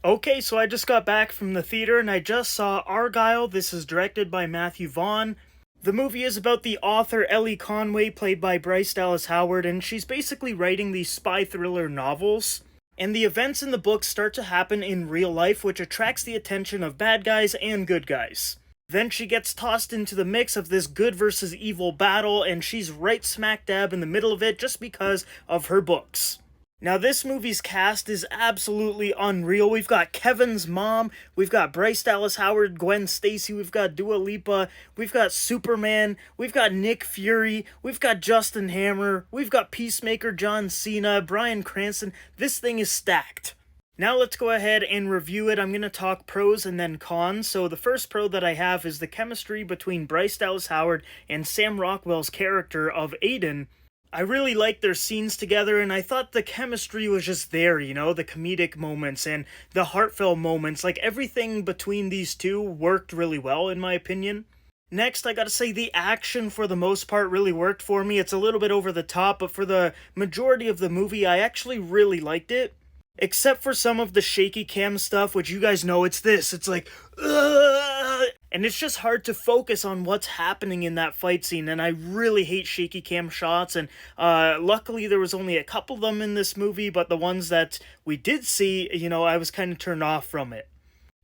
Okay, so I just got back from the theater and I just saw Argylle. This is directed by Matthew Vaughn. The movie is about the author Ellie Conway, played by Bryce Dallas Howard, and she's basically writing these spy thriller novels. And the events in the book start to happen in real life, which attracts the attention of bad guys and good guys. Then she gets tossed into the mix of this good versus evil battle, and she's right smack dab in the middle of it just because of her books. Now, this movie's cast is absolutely unreal. We've got Kevin's mom, we've got Bryce Dallas Howard, Gwen Stacy, we've got Dua Lipa, we've got Superman, we've got Nick Fury, we've got Justin Hammer, we've got Peacemaker John Cena, Bryan Cranston. This thing is stacked. Now let's go ahead and review it. I'm going to talk pros and then cons. So the first pro that I have is the chemistry between Bryce Dallas Howard and Sam Rockwell's character of Aiden. I really liked their scenes together, and I thought the chemistry was just there, the comedic moments and the heartfelt moments. Like, everything between these two worked really well, in my opinion. Next, I gotta say, the action for the most part really worked for me. It's a little bit over the top, but for the majority of the movie, I actually really liked it. Except for some of the shaky cam stuff, which you guys know it's this. It's like, ugh! And it's just hard to focus on what's happening in that fight scene, and I really hate shaky cam shots, and luckily there was only a couple of them in this movie, but the ones that we did see, I was kind of turned off from it.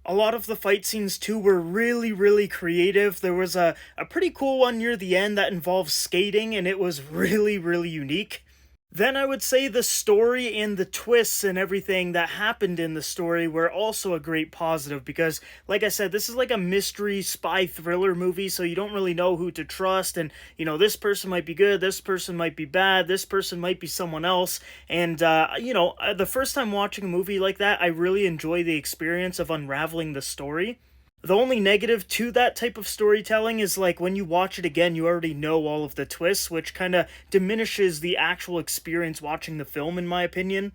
A lot of the fight scenes, too, were really, really creative. There was a pretty cool one near the end that involves skating, and it was really, really unique. Then I would say the story and the twists and everything that happened in the story were also a great positive because, like I said, this is like a mystery spy thriller movie, so you don't really know who to trust, and, this person might be good, this person might be bad, this person might be someone else, and, the first time watching a movie like that, I really enjoy the experience of unraveling the story. The only negative to that type of storytelling is like when you watch it again, you already know all of the twists, which kind of diminishes the actual experience watching the film, in my opinion.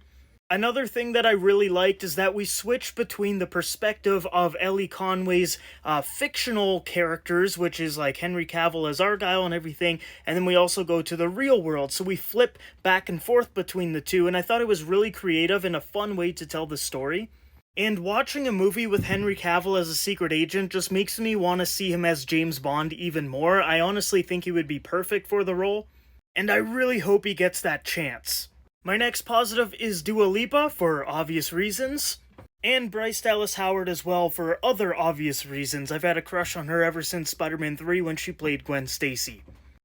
Another thing that I really liked is that we switched between the perspective of Ellie Conway's fictional characters, which is like Henry Cavill as Argylle and everything, and then we also go to the real world, so we flip back and forth between the two, and I thought it was really creative and a fun way to tell the story. And watching a movie with Henry Cavill as a secret agent just makes me want to see him as James Bond even more. I honestly think he would be perfect for the role, and I really hope he gets that chance. My next positive is Dua Lipa, for obvious reasons, and Bryce Dallas Howard as well for other obvious reasons. I've had a crush on her ever since Spider-Man 3 when she played Gwen Stacy.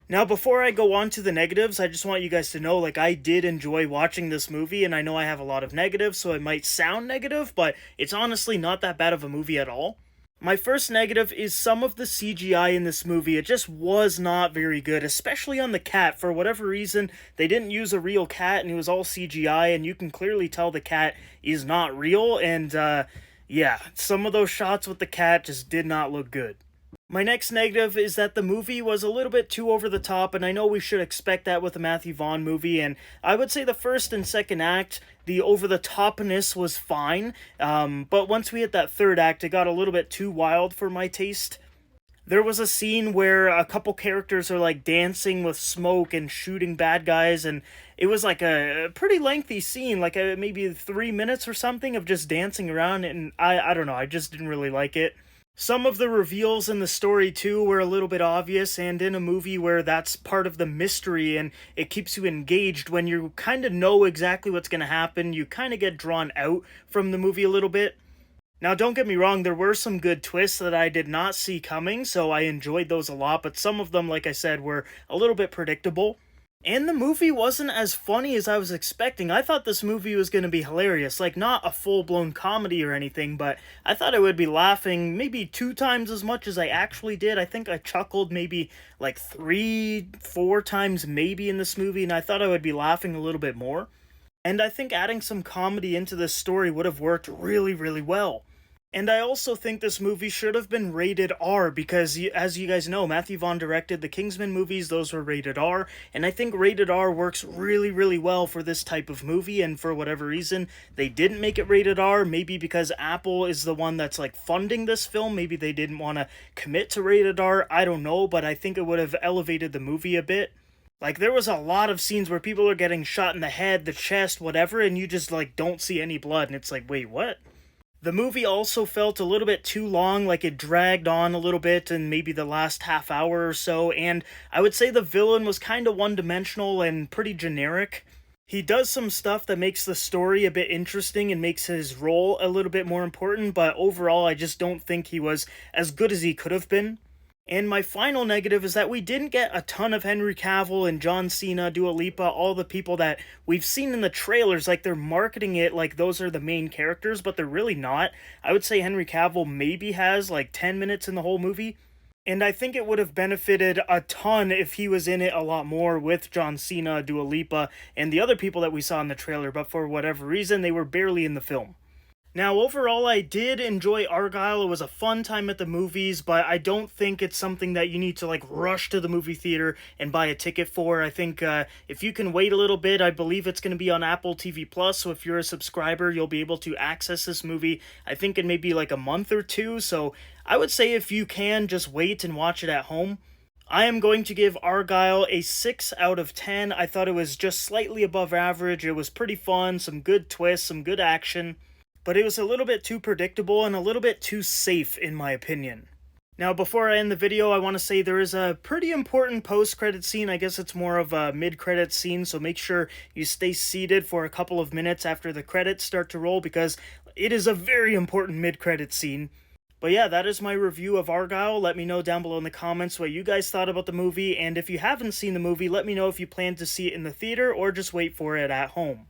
Now, before I go on to the negatives, I just want you guys to know, I did enjoy watching this movie, and I know I have a lot of negatives, so it might sound negative, but it's honestly not that bad of a movie at all. My first negative is some of the CGI in this movie. It just was not very good, especially on the cat. For whatever reason, they didn't use a real cat, and it was all CGI, and you can clearly tell the cat is not real, and, yeah, some of those shots with the cat just did not look good. My next negative is that the movie was a little bit too over the top, and I know we should expect that with a Matthew Vaughn movie, and I would say the first and second act, the over the topness was fine, but once we hit that third act, it got a little bit too wild for my taste. There was a scene where a couple characters are dancing with smoke and shooting bad guys, and it was a pretty lengthy scene, maybe 3 minutes or something of just dancing around, and I don't know, I just didn't really like it. Some of the reveals in the story, too, were a little bit obvious, and in a movie where that's part of the mystery, and it keeps you engaged when you kind of know exactly what's going to happen, you kind of get drawn out from the movie a little bit. Now, don't get me wrong, there were some good twists that I did not see coming, so I enjoyed those a lot, but some of them, like I said, were a little bit predictable. And the movie wasn't as funny as I was expecting. I thought this movie was going to be hilarious. Not a full-blown comedy or anything, but I thought I would be laughing maybe 2 times as much as I actually did. I think I chuckled maybe 3, 4 times maybe in this movie, and I thought I would be laughing a little bit more. And I think adding some comedy into this story would have worked really, really well. And I also think this movie should have been rated R because, as you guys know, Matthew Vaughn directed the Kingsman movies, those were rated R, and I think rated R works really, really well for this type of movie, and for whatever reason, they didn't make it rated R, maybe because Apple is the one that's, funding this film, maybe they didn't want to commit to rated R, I don't know, but I think it would have elevated the movie a bit. There was a lot of scenes where people are getting shot in the head, the chest, whatever, and you just, don't see any blood, and it's wait, what? The movie also felt a little bit too long, like it dragged on a little bit in maybe the last half hour or so, and I would say the villain was kind of one-dimensional and pretty generic. He does some stuff that makes the story a bit interesting and makes his role a little bit more important, but overall I just don't think he was as good as he could have been. And my final negative is that we didn't get a ton of Henry Cavill and John Cena, Dua Lipa, all the people that we've seen in the trailers. Like, they're marketing it like those are the main characters, but they're really not. I would say Henry Cavill maybe has like 10 minutes in the whole movie. And I think it would have benefited a ton if he was in it a lot more with John Cena, Dua Lipa, and the other people that we saw in the trailer, but for whatever reason, they were barely in the film. Now, overall, I did enjoy Argylle. It was a fun time at the movies, but I don't think it's something that you need to, like, rush to the movie theater and buy a ticket for. I think if you can wait a little bit, I believe it's going to be on Apple TV+, so if you're a subscriber, you'll be able to access this movie, I think, in maybe, like, a month or two, so I would say if you can, just wait and watch it at home. I am going to give Argylle a 6 out of 10. I thought it was just slightly above average. It was pretty fun, some good twists, some good action, but it was a little bit too predictable and a little bit too safe, in my opinion. Now, before I end the video, I want to say there is a pretty important post-credit scene. I guess it's more of a mid-credit scene, so make sure you stay seated for a couple of minutes after the credits start to roll, because it is a very important mid-credit scene. But yeah, that is my review of Argylle. Let me know down below in the comments what you guys thought about the movie, and if you haven't seen the movie, let me know if you plan to see it in the theater or just wait for it at home.